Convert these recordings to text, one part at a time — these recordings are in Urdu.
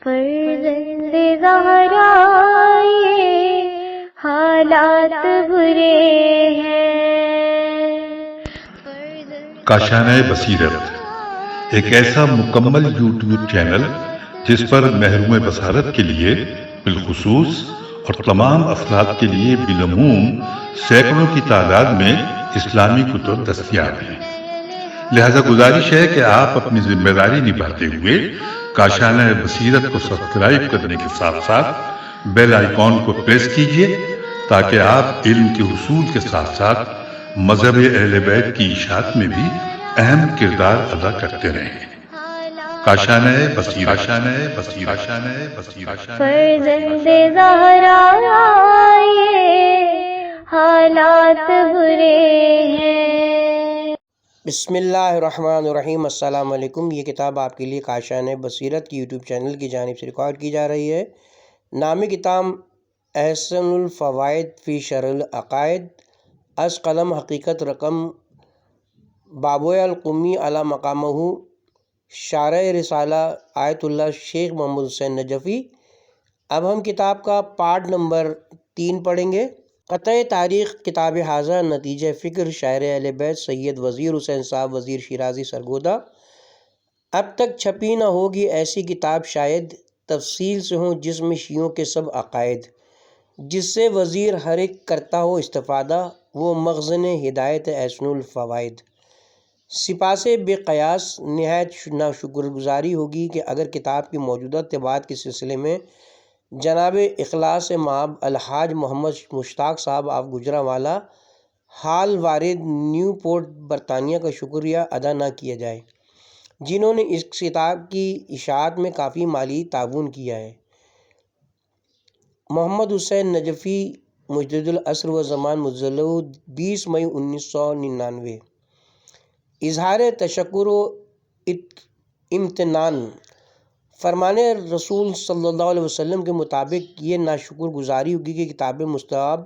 فرزند زہرا یہ حالات برے ہیں۔ کاشانہ بصیرت ایک ایسا مکمل یوٹیوب چینل جس پر محروم بصارت کے لیے بالخصوص اور تمام افراد کے لیے بالعموم سینکڑوں کی تعداد میں اسلامی کتب دستیاب ہیں۔ لہذا گزارش ہے کہ آپ اپنی ذمہ داری نبھاتے ہوئے کاشانہ بصیرت کو سبسکرائب کرنے کے ساتھ ساتھ بیل آئیکن کو پریس کیجیے تاکہ آپ علم کے حصول کے ساتھ ساتھ مذہب اہل بیت کی اشاعت میں بھی اہم کردار ادا کرتے رہیں۔ کاشانہ بصیرت۔ فرزند زہرا یہ حالات برے ہیں۔ بسم اللہ الرحمن الرحیم۔ السلام علیکم۔ یہ کتاب آپ کے لیے کاشانہ بصیرت کی یوٹیوب چینل کی جانب سے ریکارڈ کی جا رہی ہے۔ نامی کتاب احسن الفوائد فی شرح العقائد، از قلم حقیقت رقم بابویہ القمی علی مقامہ، شارح رسالہ آیت اللہ شیخ محمد حسین نجفی۔ اب ہم کتاب کا پارٹ نمبر 3 پڑھیں گے۔ قطع تاریخ کتاب حاضہ نتیجہ فکر شاعر اہل بیت سید وزیر حسین صاحب وزیر شیرازی سرگودا۔ اب تک چھپی نہ ہوگی ایسی کتاب شاید تفصیل سے ہوں جس میں شیعوں کے سب عقائد، جس سے وزیر ہر ایک کرتا ہو استفادہ، وہ مخزن ہدایت احسن الفوائد۔ سپاس بے قیاس نہایت ناشکر گزاری ہوگی کہ اگر کتاب کی موجودہ طباعت کے سلسلے میں جناب اخلاص مآب الحاج محمد مشتاق صاحب آف گجرانوالہ حال وارد نیو پورٹ برطانیہ کا شکریہ ادا نہ کیا جائے، جنہوں نے اس کتاب کی اشاعت میں کافی مالی تعاون کیا ہے۔ محمد حسین نجفی مجدد العصر و زمان متولد 20 مئی 1999۔ اظہار تشکر و امتنان۔ فرمان رسول صلی اللہ علیہ وسلم کے مطابق یہ ناشکر گزاری ہوگی کہ کتاب مستعاب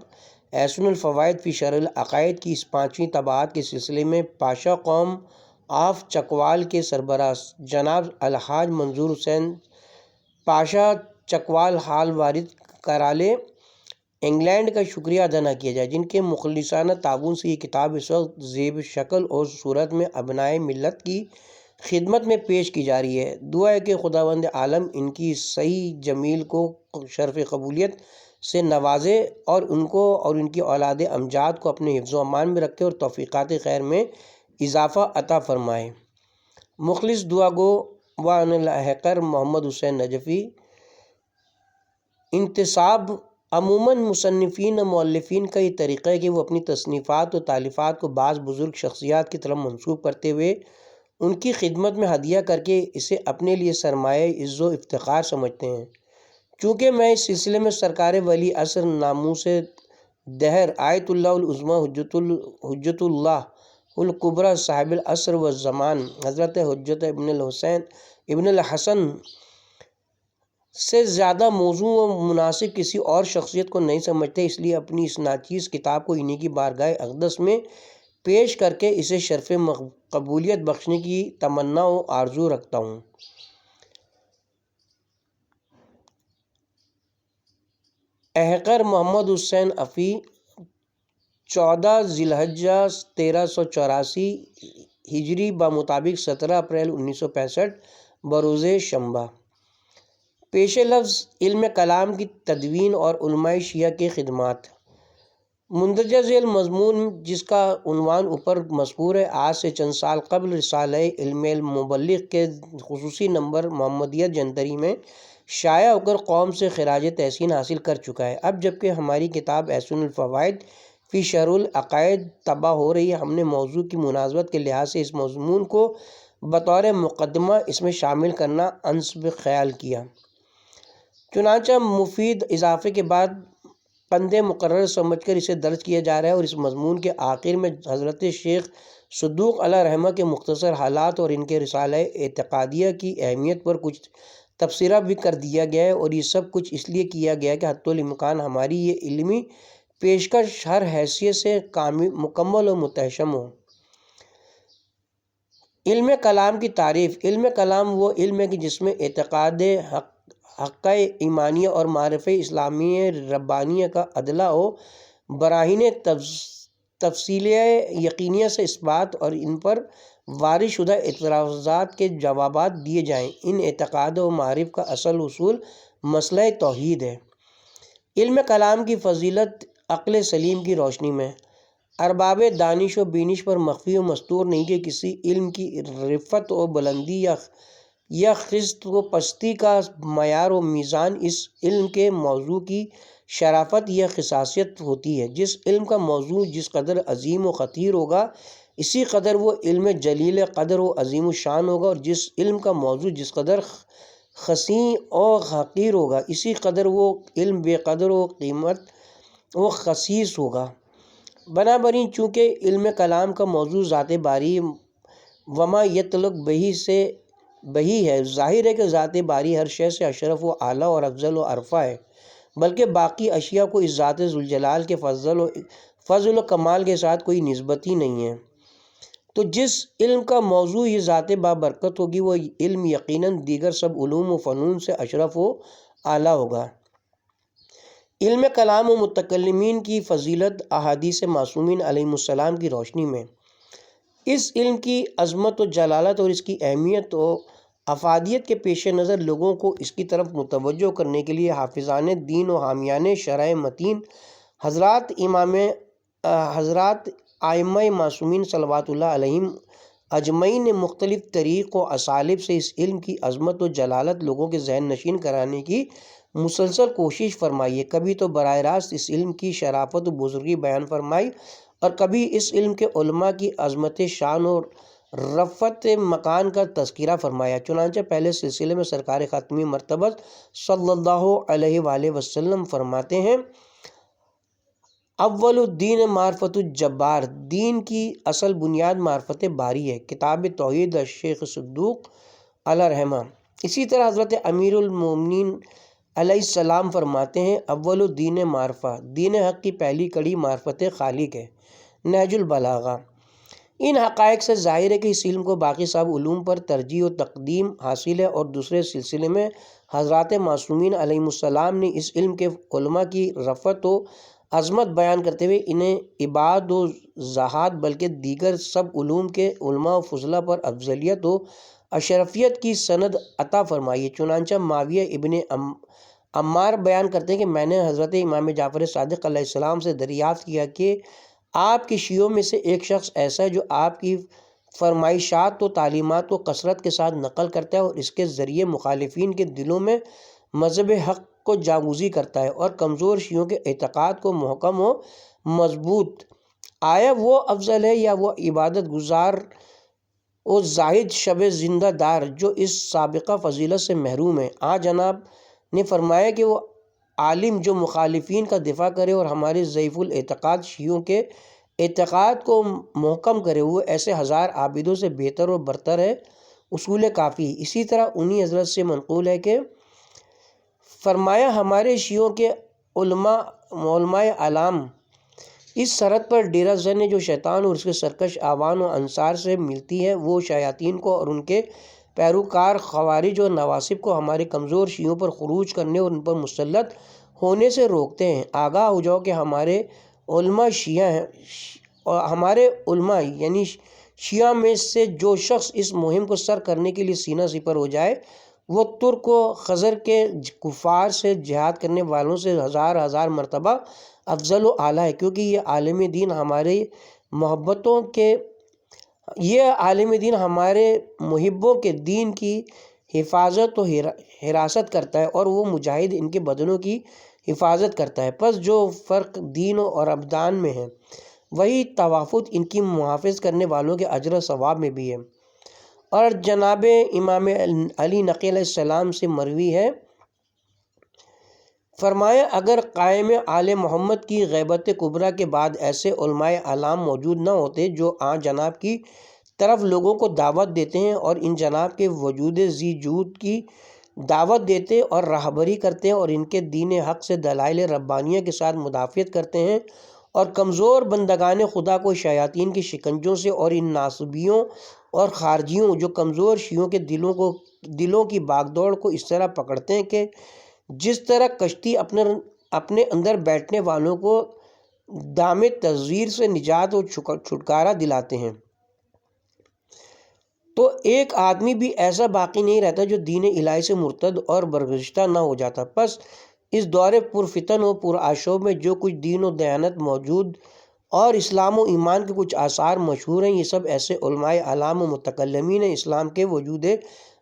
احسن الفوائد فی شرح العقائد کی اس 5ویں طباعت کے سلسلے میں پاشا قوم آف چکوال کے سربراہ جناب الحاج منظور حسین پاشا چکوال حال وارد کرالے انگلینڈ کا شکریہ ادا نہ کیا جائے، جن کے مخلصانہ تعاون سے یہ کتاب اس وقت زیب شکل اور صورت میں ابنائے ملت کی خدمت میں پیش کی جا رہی ہے۔ دعا ہے کہ خداوند عالم ان کی صحیح جمیل کو شرف قبولیت سے نوازے اور ان کو اور ان کی اولاد امجاد کو اپنے حفظ و امان میں رکھے اور توفیقات خیر میں اضافہ عطا فرمائے۔ مخلص دعا گو وان الحقر محمد حسین نجفی۔ انتصاب۔ عموماً مصنفین و مؤلفین کا یہ طریقہ ہے کہ وہ اپنی تصنیفات و تالیفات کو بعض بزرگ شخصیات کی طرف منسوب کرتے ہوئے ان کی خدمت میں ہدیہ کر کے اسے اپنے لیے سرمایہ عز و افتخار سمجھتے ہیں۔ چونکہ میں اس سلسلے میں سرکار ولی عصر ناموس دہر آیت اللہ العظمیٰ حجت اللہ الکبریٰ صاحب العصر والزمان حضرت حجت ابن الحسن سے زیادہ موزوں و مناسب کسی اور شخصیت کو نہیں سمجھتے، اس لیے اپنی اس ناچیز کتاب کو انہی کی بارگاہ اقدس میں پیش کر کے اسے شرف قبولیت بخشنے کی تمنا و آرزو رکھتا ہوں۔ احقر محمد حسین افی، 14 ذی الحجہ 1384 ہجری بمطابق 17 اپریل 1965 بروز شنبہ۔ پیش لفظ علم کلام کی تدوین اور علماء شیعہ کے خدمات۔ مندرجہ ذیل مضمون جس کا عنوان اوپر مذکور ہے آج سے چند سال قبل رسالہ علم المبلغ کے خصوصی نمبر محمدیت جنتری میں شائع ہو کر قوم سے خراج تحسین حاصل کر چکا ہے۔ اب جبکہ ہماری کتاب احسن الفوائد فی شرح العقائد طبع ہو رہی ہے، ہم نے موضوع کی مناسبت کے لحاظ سے اس مضمون کو بطور مقدمہ اس میں شامل کرنا انسب خیال کیا۔ چنانچہ مفید اضافے کے بعد قند مقرر سمجھ کر اسے درج کیا جا رہا ہے، اور اس مضمون کے آخر میں حضرت شیخ صدوق علیہ رحمہ کے مختصر حالات اور ان کے رسالہ اعتقادیہ کی اہمیت پر کچھ تبصرہ بھی کر دیا گیا ہے، اور یہ سب کچھ اس لیے کیا گیا ہے کہ حتی الامکان ہماری یہ علمی پیشکش ہر حیثیت سے مکمل و متحشم ہو۔ علم کلام کی تعریف۔ علم کلام وہ علم ہے کہ جس میں اعتقاد حقہ ایمانیہ اور معرفہ اسلامی ربانیہ کا عدلہ و براہین تفصیلیہ یقینیہ سے اثبات اور ان پر وارد شدہ اعتراضات کے جوابات دیے جائیں۔ ان اعتقاد و معارف کا اصل اصول مسئلہ توحید ہے۔ علم کلام کی فضیلت عقل سلیم کی روشنی میں ارباب دانش و بینش پر مخفی و مستور نہیں کہ کسی علم کی رفعت و بلندی یا خست و پستی کا معیار و میزان اس علم کے موضوع کی شرافت یا خصاصیت ہوتی ہے۔ جس علم کا موضوع جس قدر عظیم و خطیر ہوگا اسی قدر وہ علم جلیل قدر و عظیم الشان ہوگا، اور جس علم کا موضوع جس قدر خسیں اور حقیر ہوگا اسی قدر وہ علم بے قدر و قیمت و خسیس ہوگا۔ بنابراین چونکہ علم کلام کا موضوع ذات باری وما یتعلق بہی ہے، ظاہر ہے کہ ذات باری ہر شے سے اشرف و اعلیٰ اور افضل و ارفع ہے، بلکہ باقی اشیاء کو اس ذات ذوالجلال کے فضل و کمال کے ساتھ کوئی نسبت ہی نہیں ہے۔ تو جس علم کا موضوع یہ ذات بابرکت ہوگی وہ علم یقیناً دیگر سب علوم و فنون سے اشرف و اعلیٰ ہوگا۔ علم کلام و متکلمین کی فضیلت احادیث معصومین علیہم السلام کی روشنی میں اس علم کی عظمت و جلالت اور اس کی اہمیت و افادیت کے پیش نظر لوگوں کو اس کی طرف متوجہ کرنے کے لیے حافظان دین و حامیان شرع متین حضرات ائمہ معصومین صلوات اللہ علیہم اجمعین نے مختلف طریق و اسالیب سے اس علم کی عظمت و جلالت لوگوں کے ذہن نشین کرانے کی مسلسل کوشش فرمائی ہے۔ کبھی تو براہ راست اس علم کی شرافت و بزرگی بیان فرمائی اور کبھی اس علم کے علماء کی عظمت شان اور رفعت مکان کا تذکرہ فرمایا۔ چنانچہ پہلے سلسلے میں سرکار خاتمی مرتبہ صلی اللہ علیہ وآلہ وسلم فرماتے ہیں، اول الدین معرفت الجبار، دین کی اصل بنیاد معرفت باری ہے۔ کتاب توحید شیخ صدوق علیہ رحمہ۔ اسی طرح حضرت امیر المومنین علیہ السلام فرماتے ہیں، اول الدین معرفہ، دین حق کی پہلی کڑی معرفت خالق ہے۔ نہج البلاغہ۔ ان حقائق سے ظاہر ہے کہ اس علم کو باقی سب علوم پر ترجیح و تقدیم حاصل ہے، اور دوسرے سلسلے میں حضرات معصومین علیہم السلام نے اس علم کے علماء کی رفعت و عظمت بیان کرتے ہوئے انہیں عباد و زہاد بلکہ دیگر سب علوم کے علماء و فضلاء پر افضلیت و اشرفیت کی سند عطا فرمائی ہے۔ چنانچہ معاویہ ابن عمار بیان کرتے ہیں کہ میں نے حضرت امام جعفر صادق علیہ السلام سے دریافت کیا کہ آپ کے شیعوں میں سے ایک شخص ایسا ہے جو آپ کی فرمائشات و تعلیمات کو کثرت کے ساتھ نقل کرتا ہے اور اس کے ذریعے مخالفین کے دلوں میں مذہب حق کو جاگوزی کرتا ہے اور کمزور شیعوں کے اعتقاد کو محکم و مضبوط۔ آیا وہ افضل ہے یا وہ عبادت گزار و زاہد شب زندہ دار جو اس سابقہ فضیلت سے محروم ہے؟ جناب نے فرمایا کہ وہ عالم جو مخالفین کا دفاع کرے اور ہمارے ضعیف الاعتقاد شیعوں کے اعتقاد کو محکم کرے، وہ ایسے ہزار عابدوں سے بہتر و برتر ہے۔ اصول کافی۔ اسی طرح انہی حضرت سے منقول ہے کہ فرمایا ہمارے شیعوں کے علماء علام اس سرحد پر ڈیرہ زن ہے جو شیطان اور اس کے سرکش اعوان و انصار سے ملتی ہے، وہ شیاطین کو اور ان کے پیروکار خوارج اور نواصب کو ہمارے کمزور شیعوں پر خروج کرنے اور ان پر مسلط ہونے سے روکتے ہیں۔ آگاہ ہو جاؤ کہ ہمارے علماء شیعہ ہیں، اور ہمارے علماء یعنی شیعہ میں سے جو شخص اس مہم کو سر کرنے کے لیے سینہ سپر ہو جائے وہ ترک و خزر کے کفار سے جہاد کرنے والوں سے ہزار مرتبہ افضل و اعلیٰ ہے، کیونکہ یہ عالم دین ہمارے محبوں کے دین کی حفاظت و حراست کرتا ہے اور وہ مجاہد ان کے بدنوں کی حفاظت کرتا ہے۔ پس جو فرق دین اور ابدان میں ہے وہی توافت ان کی محافظ کرنے والوں کے اجر و ثواب میں بھی ہے۔ اور جناب امام علی نقی علیہ السلام سے مروی ہے، فرمایا اگر قائم آل محمد کی غیبت کبریٰ کے بعد ایسے علماء اعلام موجود نہ ہوتے جو جناب کی طرف لوگوں کو دعوت دیتے ہیں اور ان جناب کے وجود ذی جود کی دعوت دیتے اور راہبری کرتے ہیں اور ان کے دین حق سے دلائل ربانیہ کے ساتھ مدافعت کرتے ہیں اور کمزور بندگان خدا کو شیاطین کی شکنجوں سے اور ان ناصبیوں اور خارجیوں جو کمزور شیعوں کے دلوں کو دلوں کی باغ دوڑ کو اس طرح پکڑتے ہیں کہ جس طرح کشتی اپنے اندر بیٹھنے والوں کو دام تزویر سے نجات اور چھٹکارا دلاتے ہیں، تو ایک آدمی بھی ایسا باقی نہیں رہتا جو دین الہی سے مرتد اور برگزشتہ نہ ہو جاتا۔ پس اس دور پرفتن و پرآشوب میں جو کچھ دین و دیانت موجود اور اسلام و ایمان کے کچھ آثار مشہور ہیں، یہ سب ایسے علماء اعلام و متکلمین اسلام کے وجود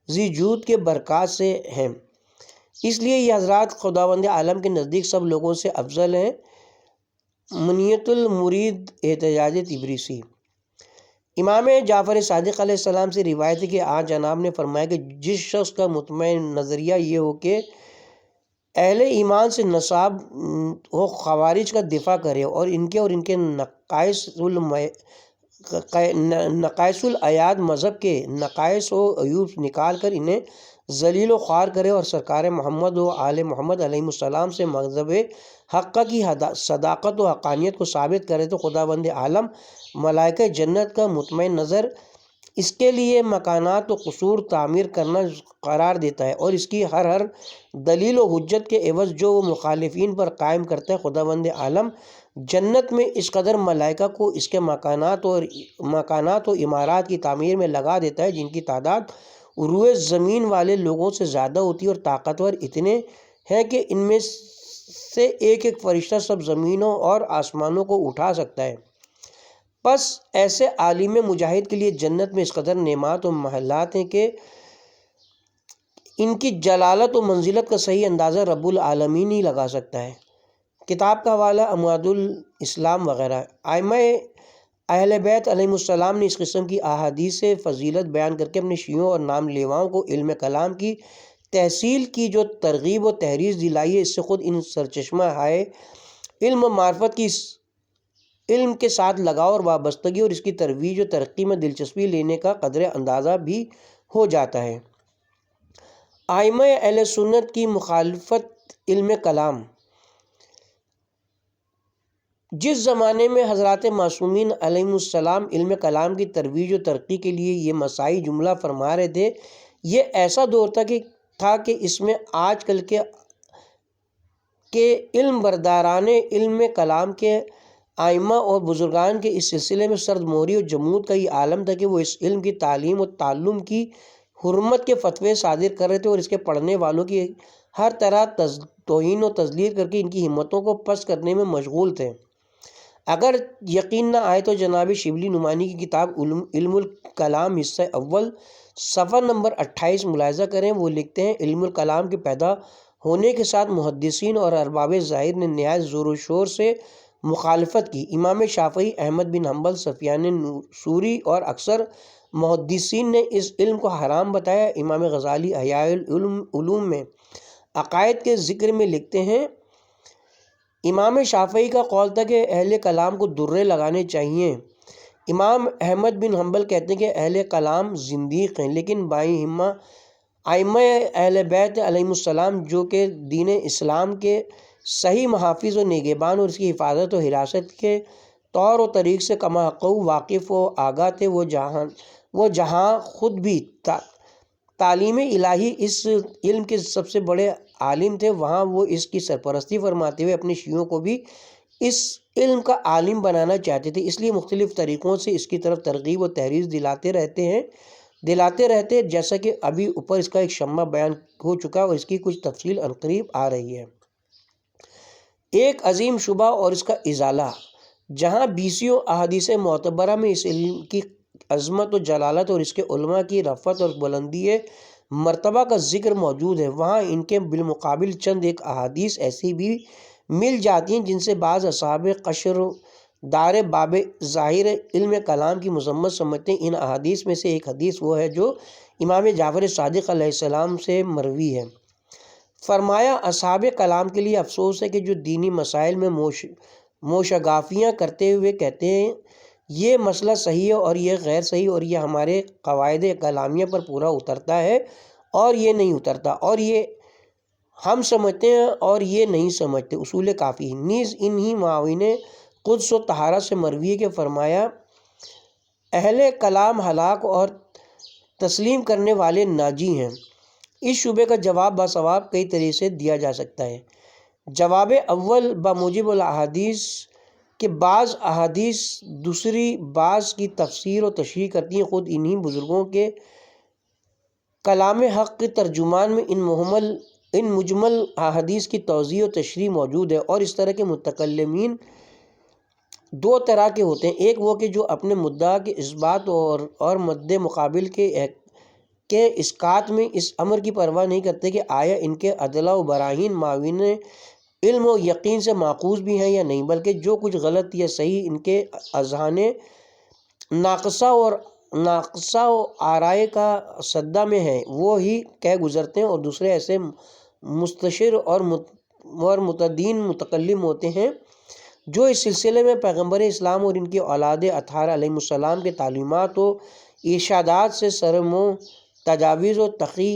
ذی جود کے برکات سے ہیں۔ اس لیے یہ حضرات خداوند عالم کے نزدیک سب لوگوں سے افضل ہیں۔ منیت المرید احتجاج تبریسی۔ امام جعفر صادق علیہ السلام سے روایت ہے کہ آن جناب نے فرمایا کہ جس شخص کا مطمئن نظریہ یہ ہو کہ اہل ایمان سے نصاب ہو خوارج کا دفاع کرے اور ان کے نقائص الایاد مذہب کے نقائص و عیوب نکال کر انہیں ذلیل و خوار کرے اور سرکار محمد و آل محمد علیہ السلام سے مذہب حق کی صداقت و حقانیت کو ثابت کرے، تو خداوند عالم ملائکہ جنت کا مطمئن نظر اس کے لیے مکانات و قصور تعمیر کرنا قرار دیتا ہے، اور اس کی ہر دلیل و حجت کے عوض جو وہ مخالفین پر قائم کرتا ہے، خداوند عالم جنت میں اس قدر ملائکہ کو اس کے مکانات و عمارات کی تعمیر میں لگا دیتا ہے جن کی تعداد روئے زمین والے لوگوں سے زیادہ ہوتی ہے، اور طاقتور اتنے ہیں کہ ان میں سے ایک ایک فرشتہ سب زمینوں اور آسمانوں کو اٹھا سکتا ہے۔ پس ایسے عالم مجاہد کے لیے جنت میں اس قدر نعمات و محلات ہیں کہ ان کی جلالت و منزلت کا صحیح اندازہ رب العالمین ہی لگا سکتا ہے۔ کتاب کا حوالہ امواد الاسلام وغیرہ۔ ائمہ اہل بیت علیہ السلام نے اس قسم کی احادیث سے فضیلت بیان کر کے اپنے شیعوں اور نام لیواؤں کو علم کلام کی تحصیل کی جو ترغیب و تحریض دلائی ہے، اس سے خود ان سرچشمہ ہائے علم و معرفت کی علم کے ساتھ لگاؤ اور وابستگی اور اس کی ترویج و ترقی میں دلچسپی لینے کا قدر اندازہ بھی ہو جاتا ہے۔ ائمہ اہل سنت کی مخالفت علم کلام۔ جس زمانے میں حضرات معصومین علیہ السلام علم کلام کی ترویج و ترقی کے لیے یہ مساعی جملہ فرما رہے تھے، یہ ایسا دور تھا کہ اس میں آج کل کے علم برداران علم کلام کے ائمہ اور بزرگان کے اس سلسلے میں سرد موری اور جمود کا یہ عالم تھا کہ وہ اس علم کی تعلیم و تعلم کی حرمت کے فتوے صادر کر رہے تھے اور اس کے پڑھنے والوں کی ہر طرح توہین و تذلیل کر کے ان کی ہمتوں کو پست کرنے میں مشغول تھے۔ اگر یقین نہ آئے تو جناب شبلی نعمانی کی کتاب علم الکلام حصہ اول صفحہ نمبر 28 ملاحظہ کریں۔ وہ لکھتے ہیں، علم الکلام کے پیدا ہونے کے ساتھ محدثین اور ارباب ظاہر نے نہایت زور و شور سے مخالفت کی۔ امام شافعی، احمد بن حنبل، سفیان ثوری اور اکثر محدثین نے اس علم کو حرام بتایا۔ امام غزالی احیاء العلوم میں عقائد کے ذکر میں لکھتے ہیں، امام شافعی کا قول تھا کہ اہل کلام کو درے لگانے چاہیے۔ امام احمد بن حنبل کہتے ہیں کہ اہل کلام زندیق ہیں، لیکن بائیں ائمہ اہل بیت علیہ السلام جو کہ دین اسلام کے صحیح محافظ و نگہبان اور اس کی حفاظت و حراست کے طور و طریق سے کما حق واقف و آگاہ تھے، وہ جہاں خود بھی تعلیم الہی اس علم کے سب سے بڑے عالم تھے، وہاں وہ اس کی سرپرستی فرماتے ہوئے اپنے شیعوں کو بھی اس علم کا عالم بنانا چاہتے تھے۔ اس لیے مختلف طریقوں سے اس کی طرف ترغیب و تحریض دلاتے رہتے، جیسا کہ ابھی اوپر اس کا ایک شمع بیان ہو چکا اور اس کی کچھ تفصیل عنقریب آ رہی ہے۔ ایک عظیم شبہ اور اس کا ازالہ۔ جہاں 20 احادیث معتبرہ میں اس علم کی عظمت و جلالت اور اس کے علماء کی رفعت اور بلندی مرتبہ کا ذکر موجود ہے، وہاں ان کے بالمقابل چند ایک احادیث ایسی بھی مل جاتی ہیں جن سے بعض اصحاب قشر دار باب ظاہر علم کلام کی مذمت سمجھتے ہیں۔ ان احادیث میں سے ایک حدیث وہ ہے جو امام جعفر صادق علیہ السلام سے مروی ہے۔ فرمایا، اصحاب کلام کے لیے افسوس ہے کہ جو دینی مسائل میں موشگافیاں کرتے ہوئے کہتے ہیں یہ مسئلہ صحیح ہے اور یہ غیر صحیح، اور یہ ہمارے قواعد کلامیہ پر پورا اترتا ہے اور یہ نہیں اترتا، اور یہ ہم سمجھتے ہیں اور یہ نہیں سمجھتے۔ اصول کافی نیز انہی معاون قدس و طہارت سے مروی ہے کہ فرمایا، اہل کلام ہلاک اور تسلیم کرنے والے ناجی ہیں، اس شبے کا جواب باثواب کئی طریقے سے دیا جا سکتا ہے۔ جواب اول بموجب الاحادیث کہ بعض احادیث دوسری بعض کی تفسیر و تشریح کرتی ہیں۔ خود انہی بزرگوں کے کلام حق کے ترجمان میں ان مجمل احادیث کی توضیح و تشریح موجود ہے، اور اس طرح کے متکلمین دو طرح کے ہوتے ہیں۔ ایک وہ کہ جو اپنے مدعا کے اثبات اور مد مقابل کے اسقاط میں اس امر کی پرواہ نہیں کرتے کہ آیا ان کے ادلہ و براہین معاون علم و یقین سے ماخوذ بھی ہیں یا نہیں، بلکہ جو کچھ غلط یا صحیح ان کے اذہان ناقصہ و آرائے کا صدہ میں ہیں وہ ہی کہہ گزرتے ہیں، اور دوسرے ایسے مستشر اور متدین متکلم ہوتے ہیں جو اس سلسلے میں پیغمبر اسلام اور ان کے اولاد اطہار علیہم السلام کے تعلیمات و ارشادات سے سرمو تجاوز و تقی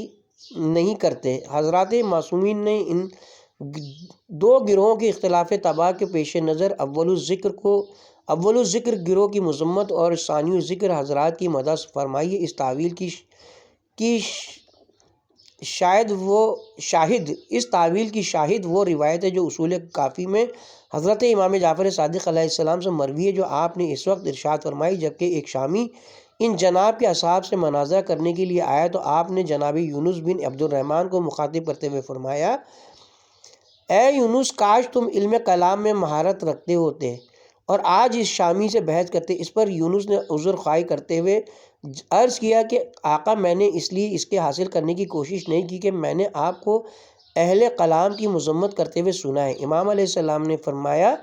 نہیں کرتے۔ حضرات معصومین نے ان دو گروہوں کے اختلاف طبع کے پیش نظر اول الذکر گروہ کی مذمت اور ثانی الذکر حضرات کی مدح فرمائی ہے۔ اس تعویل کی شاہد وہ روایت ہے جو اصول کافی میں حضرت امام جعفر صادق علیہ السلام سے مروی ہے، جو آپ نے اس وقت ارشاد فرمائی جبکہ ایک شامی ان جناب کے اصحاب سے مناظرہ کرنے کے لیے آیا تو آپ نے جناب یونس بن عبد الرحمن کو مخاطب کرتے ہوئے فرمایا، اے یونس، کاش تم علم کلام میں مہارت رکھتے ہوتے اور آج اس شامی سے بحث کرتے۔ اس پر یونس نے عذر خواہی کرتے ہوئے عرض کیا کہ آقا، میں نے اس لیے اس کے حاصل کرنے کی کوشش نہیں کی کہ میں نے آپ کو اہل کلام کی مذمت کرتے ہوئے سنا ہے۔ امام علیہ السلام نے فرمایا،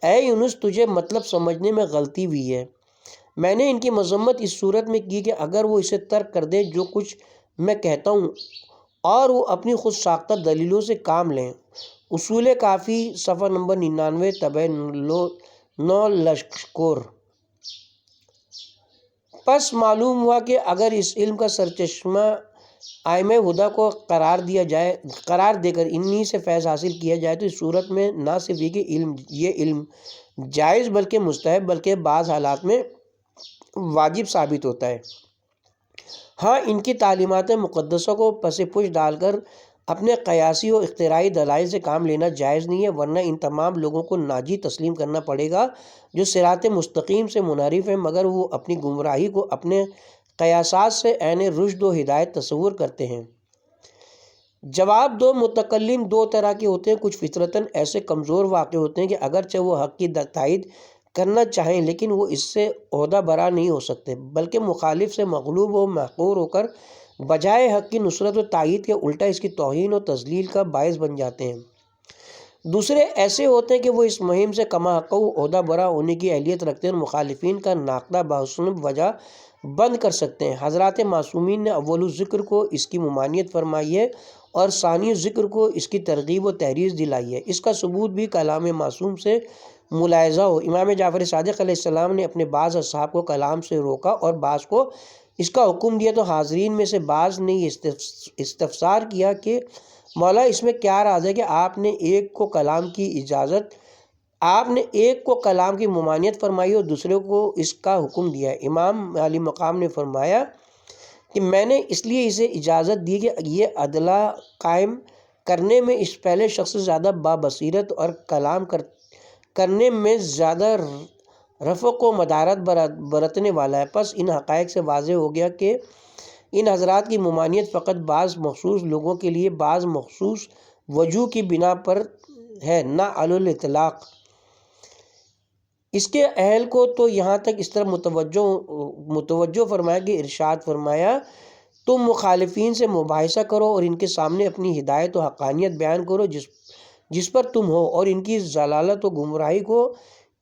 اے یونس، تجھے مطلب سمجھنے میں غلطی ہوئی ہے۔ میں نے ان کی مذمت اس صورت میں کی کہ اگر وہ اسے ترک کر دیں جو کچھ میں کہتا ہوں اور وہ اپنی خود ساختہ دلیلوں سے کام لیں۔ اصول کافی صفحہ نمبر 99 طبع 9 لشکر۔ پس معلوم ہوا کہ اگر اس علم کا سرچشمہ ائمہ ہدی کو قرار دے کر انہی سے فیض حاصل کیا جائے تو اس صورت میں نہ صرف یہ علم جائز بلکہ مستحب بلکہ بعض حالات میں واجب ثابت ہوتا ہے۔ ہاں، ان کی تعلیمات مقدسہ کو پس پش ڈال کر اپنے قیاسی و اختراعی دلائل سے کام لینا جائز نہیں ہے، ورنہ ان تمام لوگوں کو ناجی تسلیم کرنا پڑے گا جو صراط مستقیم سے منحرف ہیں، مگر وہ اپنی گمراہی کو اپنے قیاسات سے عین رشد و ہدایت تصور کرتے ہیں۔ جواب دو، متکلم دو طرح کے ہوتے ہیں۔ کچھ فطرتاً ایسے کمزور واقع ہوتے ہیں کہ اگرچہ وہ حق کی تائید کرنا چاہیں لیکن وہ اس سے عہدہ برا نہیں ہو سکتے، بلکہ مخالف سے مغلوب و محقور ہو کر بجائے حق کی نصرت و تائید کے الٹا اس کی توہین و تذلیل کا باعث بن جاتے ہیں۔ دوسرے ایسے ہوتے ہیں کہ وہ اس مہم سے کما حق و عہدہ برا ہونے کی اہلیت رکھتے ہیں اور مخالفین کا ناقدہ بحسن وجہ بند کر سکتے ہیں۔ حضرات معصومین نے اول الذکر کو اس کی ممانعت فرمائی ہے اور ثانی الذکر کو اس کی ترغیب و تحریض دلائی ہے۔ اس کا ثبوت بھی کلام معصوم سے ملاحظہ ہو۔ امام جعفر صادق علیہ السلام نے اپنے بعض اصحاب کو کلام سے روکا اور بعض کو اس کا حکم دیا تو حاضرین میں سے بعض نے یہ استفسار کیا کہ مولا، اس میں کیا راز ہے کہ آپ نے ایک کو کلام کی ممانعت فرمائی اور دوسرے کو اس کا حکم دیا ہے؟ امام علی مقام نے فرمایا کہ میں نے اس لیے اسے اجازت دی کہ یہ عدلہ قائم کرنے میں اس پہلے شخص سے زیادہ بابصیرت اور کلام کرنے میں زیادہ رفق و مدارت برتنے والا ہے۔ پس ان حقائق سے واضح ہو گیا کہ ان حضرات کی ممانعت فقط بعض مخصوص لوگوں کے لیے بعض مخصوص وجوہ کی بنا پر ہے، نہ علی الاطلاق۔ اس کے اہل کو تو یہاں تک اس طرح متوجہ فرمایا کہ ارشاد فرمایا، تم مخالفین سے مباحثہ کرو اور ان کے سامنے اپنی ہدایت و حقانیت بیان کرو جس پر تم ہو، اور ان کی ضلالت و گمراہی کو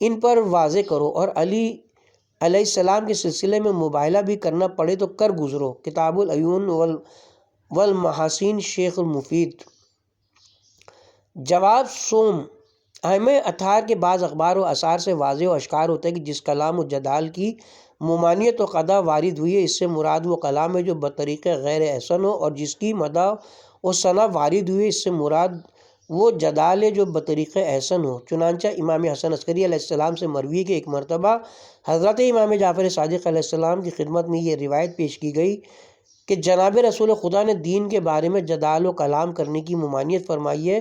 ان پر واضح کرو، اور علی علیہ السلام کے سلسلے میں مباہلہ بھی کرنا پڑے تو کر گزرو۔ کتاب العیون والمحاسین، شیخ المفید۔ جواب سوم، ائمہ اطہار کے بعض اخبار و آثار سے واضح و اشکار ہوتا ہے کہ جس کلام و جدال کی ممانعت و قدح وارد ہوئی ہے اس سے مراد وہ کلام ہے جو بطریق غیر احسن ہو، اور جس کی مدح و ثنا وارد ہوئی ہے اس سے مراد وہ جدال ہے جو بطریق احسن ہو۔ چنانچہ امام حسن عسکری علیہ السلام سے مروی کہ ایک مرتبہ حضرت امام جعفر صادق علیہ السلام کی خدمت میں یہ روایت پیش کی گئی کہ جناب رسول خدا نے دین کے بارے میں جدال و کلام کرنے کی ممانعت فرمائی ہے۔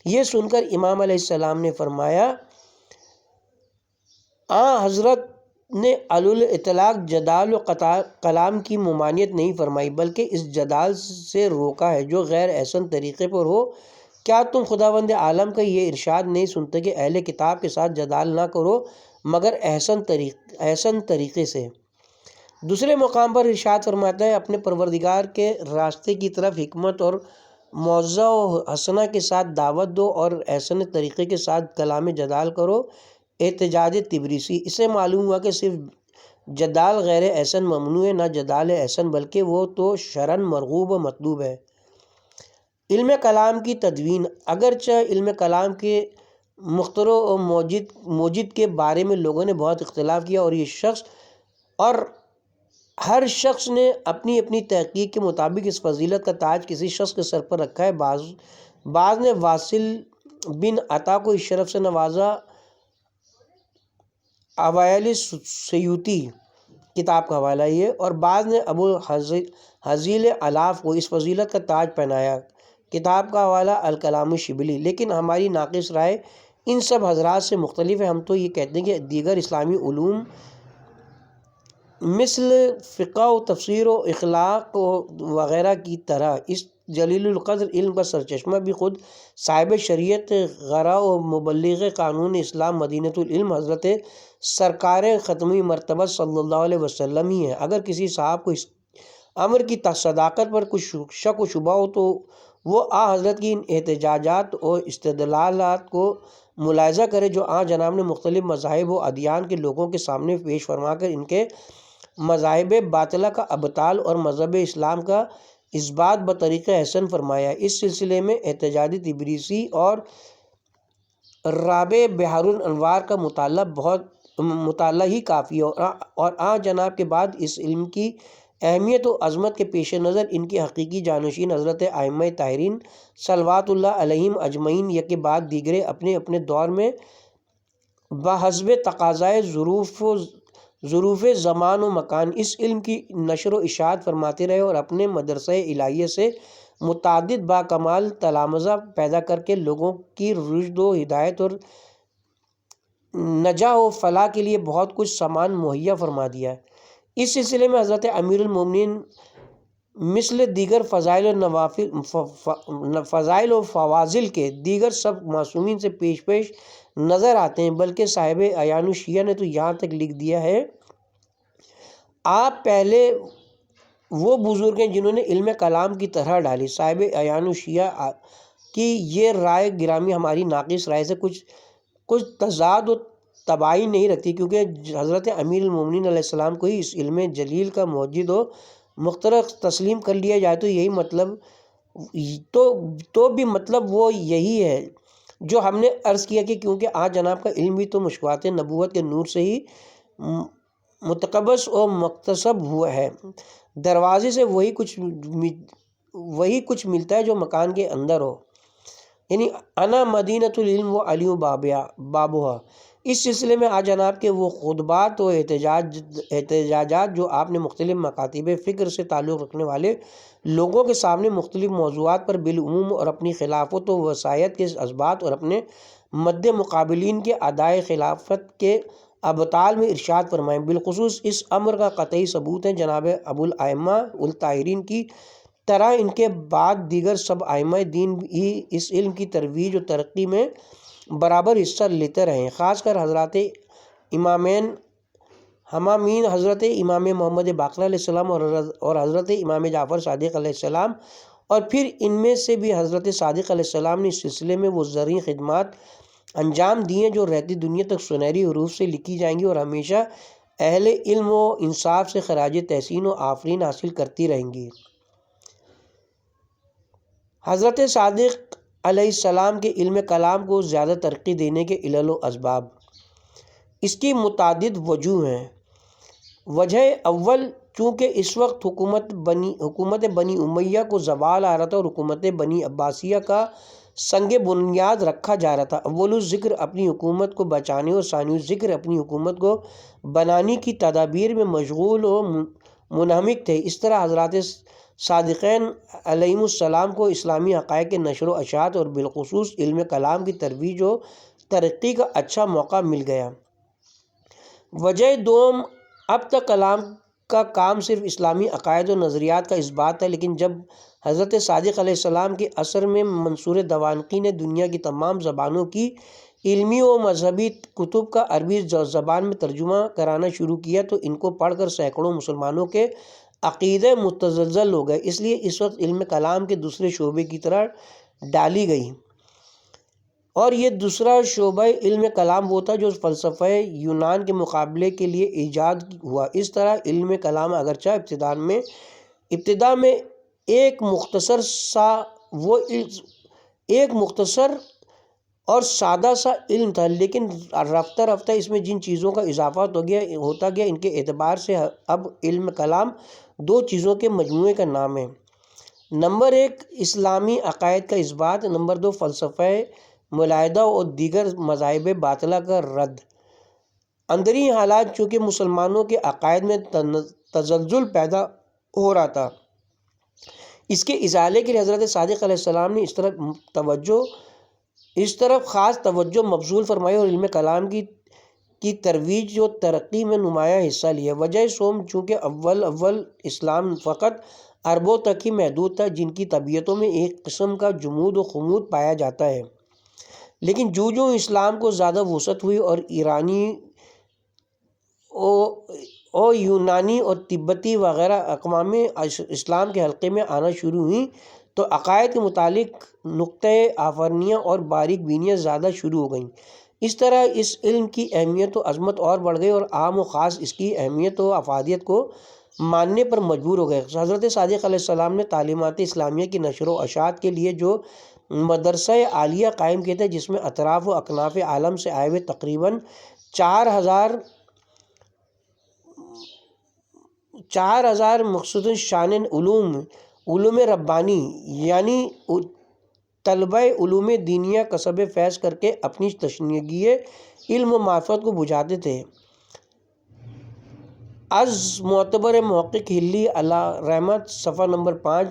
یہ سن کر امام علیہ السلام نے فرمایا حضرت نے علی الاطلاق جدال و کلام کی ممانعت نہیں فرمائی بلکہ اس جدال سے روکا ہے جو غیر احسن طریقے پر ہو۔ کیا تم خداوند عالم کا یہ ارشاد نہیں سنتے کہ اہل کتاب کے ساتھ جدال نہ کرو مگر احسن طریقے سے؟ دوسرے مقام پر ارشاد فرماتا ہے اپنے پروردگار کے راستے کی طرف حکمت اور موعظہ و حسنہ کے ساتھ دعوت دو اور احسن طریقے کے ساتھ کلام جدال کرو۔ احتجاج تبریسی۔ اس سے معلوم ہوا کہ صرف جدال غیر احسن ممنوع ہے، نہ جدال احسن بلکہ وہ تو شرعاً مرغوب و مطلوب ہے۔ علم کلام کی تدوین۔ اگرچہ علم کلام کے مخترع و موجد کے بارے میں لوگوں نے بہت اختلاف کیا اور ہر شخص نے اپنی اپنی تحقیق کے مطابق اس فضیلت کا تاج کسی شخص کے سر پر رکھا ہے۔ بعض نے واصل بن عطا کو اس شرف سے نوازا، اوائل سیوطی کتاب کا حوالہ یہ، اور بعض نے ابو حزیل الاف کو اس فضیلت کا تاج پہنایا، کتاب کا حوالہ الکلام الشبلی۔ لیکن ہماری ناقص رائے ان سب حضرات سے مختلف ہے۔ ہم تو یہ کہتے ہیں کہ دیگر اسلامی علوم مثل فقہ و تفسیر و اخلاق وغیرہ کی طرح اس جلیل القدر علم کا سرچشمہ بھی خود صاحب شریعت غرا و مبلغ قانون اسلام مدینۃ العلم حضرت سرکار ختمی مرتبہ صلی اللہ علیہ وسلم ہی ہے۔ اگر کسی صاحب کو اس امر کی صداقت پر کچھ شک و شبہ ہو تو وہ حضرت کی ان احتجاجات اور استدلالات کو ملاحظہ کرے جو جناب نے مختلف مذاہب و ادیان کے لوگوں کے سامنے پیش فرما کر ان کے مذاہب باطلہ کا ابطال اور مذہب اسلام کا اثبات بطریقہ احسن فرمایا۔ اس سلسلے میں احتجاج تبریسی اور رابع بحار الانوار کا مطالعہ ہی کافی ہے، اور جناب کے بعد اس علم کی اہمیت و عظمت کے پیش نظر ان کی حقیقی جانشین حضرت ائمہ طاہرین صلوات اللہ علیہم اجمعین یک بعد دیگرے اپنے اپنے دور میں بحسب تقاضائے ظروف زمان و مکان اس علم کی نشر و اشاعت فرماتے رہے اور اپنے مدرسہ الہیہ سے متعدد باکمال تلامذہ پیدا کر کے لوگوں کی رشد و ہدایت اور نجاح و فلاح کے لیے بہت کچھ سامان مہیا فرما دیا ہے۔ اس سلسلے میں حضرت امیر المومنین مثل دیگر فضائل و فواضل کے دیگر سب معصومین سے پیش نظر آتے ہیں، بلکہ صاحب عیان الشیعہ نے تو یہاں تک لکھ دیا ہے آپ پہلے وہ بزرگ ہیں جنہوں نے علم کلام کی طرح ڈالی۔ صاحب عیان الشیعہ کی یہ رائے گرامی ہماری ناقص رائے سے کچھ تضاد و تباین نہیں رکھتی، کیونکہ حضرت امیر المومنین علیہ السلام کو ہی اس علم جلیل کا موجد و مخترع تسلیم کر لیا جائے تو یہی مطلب تو بھی مطلب وہ یہی ہے جو ہم نے عرض کیا کہ کیونکہ جناب کا علم بھی تو مشکوات نبوت کے نور سے ہی متقبس و مکتسب ہوا ہے، دروازے سے وہی کچھ ملتا ہے جو مکان کے اندر ہو، یعنی انا مدینۃ العلم و علی بابھا۔ اس سلسلے میں جناب کے وہ خطبات و احتجاجات جو آپ نے مختلف مکاتب فکر سے تعلق رکھنے والے لوگوں کے سامنے مختلف موضوعات پر بالعموم اور اپنی خلافت و وصایت کے اسبات اور اپنے مد مقابلین کے ادائے خلافت کے ابطال میں ارشاد فرمائیں، بالخصوص اس امر کا قطعی ثبوت ہے جناب ابو الائمہ الطاہرین کی طرح ان کے بعد دیگر سب ائمہ دین بھی اس علم کی ترویج و ترقی میں برابر حصہ لیتے رہے ہیں، خاص کر حضرات امامین ہمامین حضرت امام محمد باقر علیہ السلام اور حضرت امام جعفر صادق علیہ السلام، اور پھر ان میں سے بھی حضرت صادق علیہ السلام نے اس سلسلے میں وہ زرعی خدمات انجام دی ہیں جو رہتی دنیا تک سنہری حروف سے لکھی جائیں گی اور ہمیشہ اہل علم و انصاف سے خراج تحسین و آفرین حاصل کرتی رہیں گی۔ حضرت صادق علیہ السلام کے علم کلام کو زیادہ ترقی دینے کے علل و اسباب۔ اس کی متعدد وجوہ ہیں۔ وجہ اول، چونکہ اس وقت حکومت بنی امیہ کو زوال آ رہا تھا اور حکومت بنی عباسیہ کا سنگ بنیاد رکھا جا رہا تھا۔ اول الذکر اپنی حکومت کو بچانے اور ثانی الذکر اپنی حکومت کو بنانے کی تدابیر میں مشغول و منہمک تھے۔ اس طرح حضرات صادقین علیہم السلام کو اسلامی حقائق کے نشر و اشاعت اور بالخصوص علم کلام کی ترویج و ترقی کا اچھا موقع مل گیا۔ وجہ دوم، اب تک کلام کا کام صرف اسلامی عقائد و نظریات کا اثبات تھا، لیکن جب حضرت صادق علیہ السلام کے عصر میں منصور دوانقی نے دنیا کی تمام زبانوں کی علمی و مذہبی کتب کا عربی زبان میں ترجمہ کرانا شروع کیا تو ان کو پڑھ کر سینکڑوں مسلمانوں کے عقیدے متزلزل ہو گئے۔ اس لیے اس وقت علم کلام کے دوسرے شعبے کی طرح ڈالی گئی، اور یہ دوسرا شعبہ علم کلام وہ تھا جو فلسفہ یونان کے مقابلے کے لیے ایجاد ہوا۔ اس طرح علم کلام اگرچہ ابتدا میں ایک مختصر اور سادہ سا علم تھا، لیکن رفتہ رفتہ اس میں جن چیزوں کا اضافہ ہوتا گیا ان کے اعتبار سے اب علم کلام دو چیزوں کے مجموعے کا نام ہے۔ نمبر 1 اسلامی عقائد کا اثبات، نمبر 2 فلسفہ ملاحدہ اور دیگر مذاہب باطلہ کا رد۔ اندرین حالات چونکہ مسلمانوں کے عقائد میں تزلزل پیدا ہو رہا تھا، اس کے ازالے کے لیے حضرت صادق علیہ السلام نے اس طرف خاص توجہ مبذول فرمائی اور علم کلام کی ترویج و ترقی میں نمایاں حصہ لیا۔ وجہ سوم، چونکہ اول اسلام فقط عربوں تک ہی محدود تھا جن کی طبیعتوں میں ایک قسم کا جمود و خمود پایا جاتا ہے، لیکن جو اسلام کو زیادہ وسعت ہوئی اور یونانی اور تبتی وغیرہ اقوام اسلام کے حلقے میں آنا شروع ہوئیں تو عقائد کے متعلق نقطۂ آفرینیاں اور باریک بینیاں زیادہ شروع ہو گئیں۔ اس طرح اس علم کی اہمیت و عظمت اور بڑھ گئی اور عام و خاص اس کی اہمیت و افادیت کو ماننے پر مجبور ہو گئے۔ حضرت صادق علیہ السلام نے تعلیمات اسلامیہ کی نشر و اشاعت کے لیے جو مدرسہ عالیہ قائم کیا تھا، جس میں اطراف و اکناف عالم سے آئے ہوئے تقریباً 4000 مخصوص شان علوم ربانی یعنی طلبہ علوم دینیہ کسب فیض کر کے اپنی تشنگی علم و معرفت کو بجھاتے تھے۔ از معتبر محقق ہلی علیہ رحمت، صفحہ نمبر 5،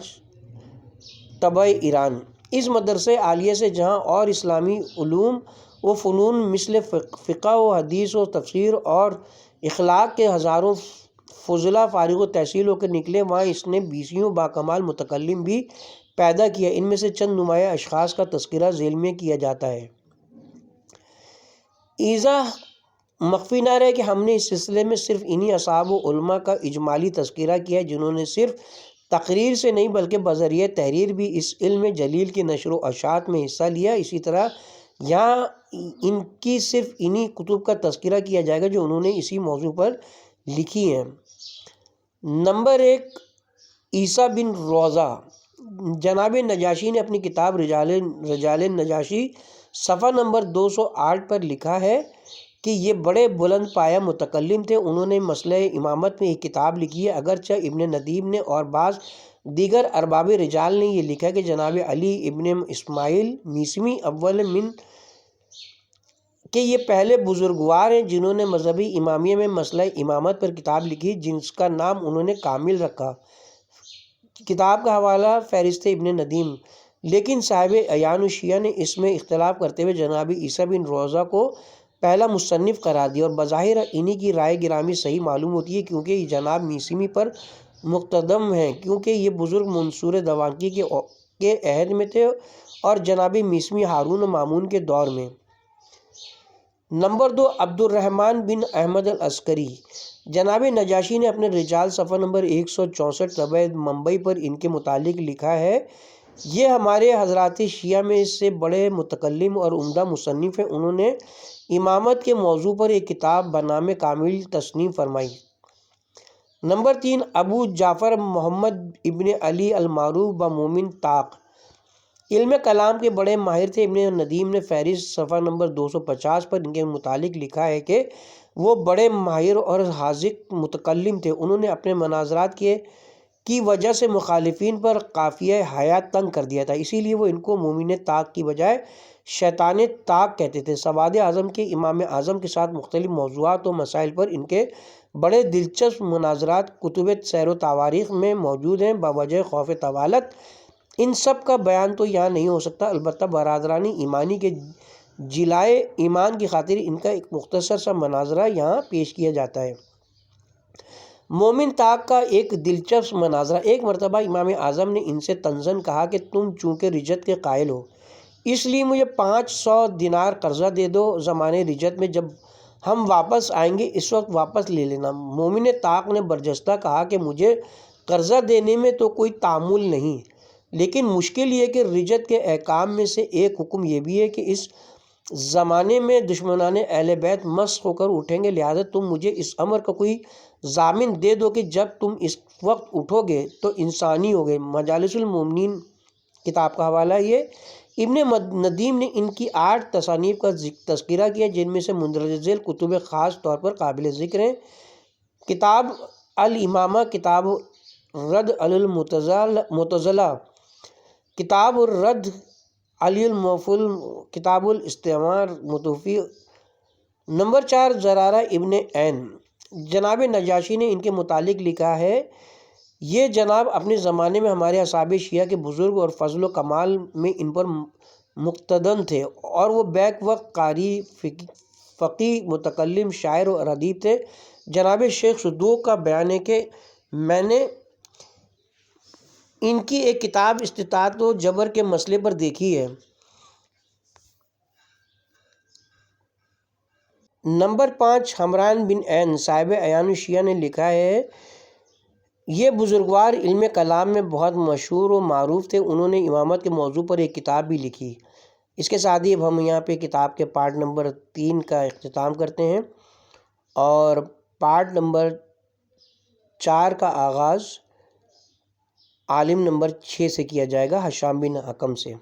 طبع ایران۔ اس مدرسہ عالیہ سے جہاں اور اسلامی علوم و فنون مثل فقہ و حدیث و تفسیر اور اخلاق کے ہزاروں فضلاء فارغ و تحصیل ہو کر نکلے، وہاں اس نے 20 باکمال متکلم بھی پیدا کیا۔ ان میں سے چند نمایاں اشخاص کا تذکرہ ذیل میں کیا جاتا ہے۔ ایضاح مخفی نہ رہے کہ ہم نے اس سلسلے میں صرف انہی اصحاب و علماء کا اجمالی تذکرہ کیا ہے جنہوں نے صرف تقریر سے نہیں بلکہ بذریعہ تحریر بھی اس علم جلیل کی نشر و اشاعت میں حصہ لیا۔ اسی طرح یہاں ان کی صرف انہی کتب کا تذکرہ کیا جائے گا جو انہوں نے اسی موضوع پر لکھی ہیں۔ نمبر 1 عیسیٰ بن روضہ۔ جناب نجاشی نے اپنی کتاب رجال نجاشی صفحہ نمبر 208 پر لکھا ہے کہ یہ بڑے بلند پایہ متکلم تھے۔ انہوں نے مسئلہ امامت میں ایک کتاب لکھی ہے۔ اگرچہ ابن ندیم نے اور بعض دیگر ارباب رجال نے یہ لکھا کہ جناب علی ابن اسماعیل میسمی اول من کہ یہ پہلے بزرگوار ہیں جنہوں نے مذہبی امامیہ میں مسئلہ امامت پر کتاب لکھی، جس کا نام انہوں نے کامل رکھا۔ کتاب کا حوالہ فہرست ابن ندیم، لیکن صاحب عیان الشیعہ نے اس میں اختلاف کرتے ہوئے جناب عیسیٰ بن روضہ کو پہلا مصنف قرار دیا، اور بظاہر انہی کی رائے گرامی صحیح معلوم ہوتی ہے کیونکہ یہ جناب میسمی پر مقتدم ہیں، کیونکہ یہ بزرگ منصور دوانقی کے عہد میں تھے اور جناب میسمی ہارون و مامون کے دور میں۔ نمبر 2 عبد الرحمن بن احمد العسکری۔ جناب نجاشی نے اپنے رجال صفحہ نمبر 164 طبع ممبئی پر ان کے متعلق لکھا ہے، یہ ہمارے حضرات شیعہ میں سے بڑے متکلم اور عمدہ مصنف ہیں۔ انہوں نے امامت کے موضوع پر ایک کتاب بنام کامل تصنیف فرمائی۔ نمبر 3 ابو جعفر محمد ابن علی المعروف بمومن طاق۔ علم کلام کے بڑے ماہر تھے۔ ابن ندیم نے فہرست صفحہ نمبر 250 پر ان کے متعلق لکھا ہے کہ وہ بڑے ماہر اور حاذق متکلم تھے۔ انہوں نے اپنے مناظرات کی وجہ سے مخالفین پر قافیہ حیات تنگ کر دیا تھا، اسی لیے وہ ان کو مومن طاق کی بجائے شیطان طاق کہتے تھے۔ سواد اعظم کے امام اعظم کے ساتھ مختلف موضوعات و مسائل پر ان کے بڑے دلچسپ مناظرات کتب سیر و تواریخ میں موجود ہیں بوجہ خوف طوالت۔ ان سب کا بیان تو یہاں نہیں ہو سکتا، البتہ برادران ایمانی کے جلائے ایمان کی خاطر ان کا ایک مختصر سا مناظرہ یہاں پیش کیا جاتا ہے۔ مومن طاق کا ایک دلچسپ مناظرہ۔ ایک مرتبہ امام اعظم نے ان سے طنزاً کہا کہ تم چونکہ رجت کے قائل ہو اس لیے مجھے 500 دینار قرضہ دے دو، زمانے رجت میں جب ہم واپس آئیں گے اس وقت واپس لے لینا۔ مومن طاق نے برجستہ کہا کہ مجھے قرضہ دینے میں تو کوئی تعامل نہیں، لیکن مشکل یہ کہ رجت کے احکام میں سے ایک حکم یہ بھی ہے کہ اس زمانے میں دشمنان اہل بیت مسخ ہو کر اٹھیں گے، لہذا تم مجھے اس امر کا کوئی ضامن دے دو کہ جب تم اس وقت اٹھو گے تو انسانی ہوگے۔ مجالس المومنین کتاب کا حوالہ یہ۔ ابن ندیم نے ان کی 8 تصانیف کا تذکرہ کیا جن میں سے مندرجہ ذیل کتب خاص طور پر قابل ذکر ہیں: کتاب الامامہ، کتاب رد علی المعتزلہ، کتاب الرد علی الموفل، کتاب الاستعمار متوفی۔ نمبر 4 زرارہ ابن عین۔ جناب نجاشی نے ان کے متعلق لکھا ہے: یہ جناب اپنے زمانے میں ہمارے اصحاب شیعہ کے بزرگ اور فضل و کمال میں ان پر مقتدن تھے، اور وہ بیک وقت قاری، فقیہ، متکلم، شاعر اور ادیب تھے۔ جناب شیخ صدوق کا بیان ہے کہ میں نے ان کی ایک کتاب استطاعت و جبر کے مسئلے پر دیکھی ہے۔ نمبر 5 حمران بن عین، صاحب عیان الشیعہ نے لکھا ہے: یہ بزرگوار علم کلام میں بہت مشہور و معروف تھے، انہوں نے امامت کے موضوع پر ایک کتاب بھی لکھی۔ اس کے ساتھ ہی اب ہم یہاں پہ کتاب کے پارٹ نمبر 3 کا اختتام کرتے ہیں، اور پارٹ نمبر 4 کا آغاز عالم نمبر 6 سے کیا جائے گا، ہشام بن حکم سے۔